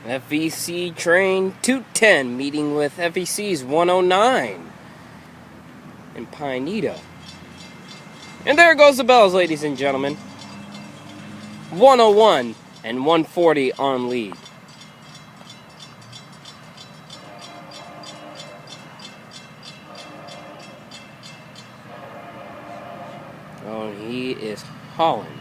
FEC Train 210 meeting with FEC's 109 in Pineda. And there goes the bells, ladies and gentlemen. 101 and 140 on lead. Oh, he is hauling.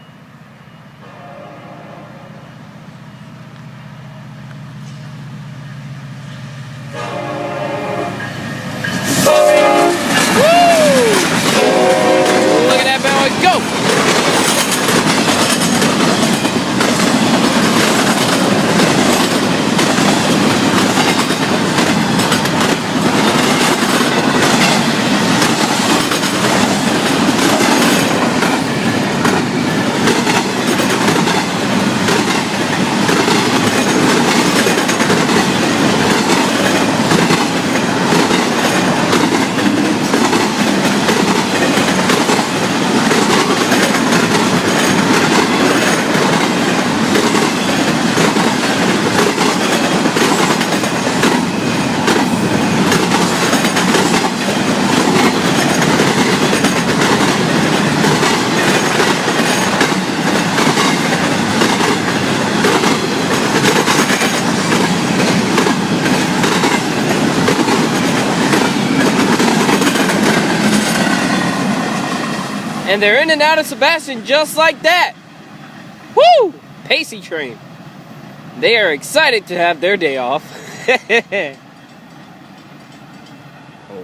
And they're in and out of Sebastian just like that. Woo! FEC Train. They are excited to have their day off.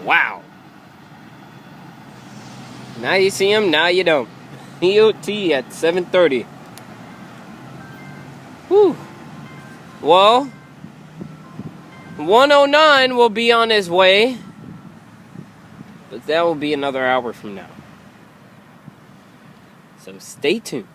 Wow. Now you see them, now you don't. EOT at 7:30. Whew. Well, 109 will be on his way. But that will be another hour from now. So stay tuned.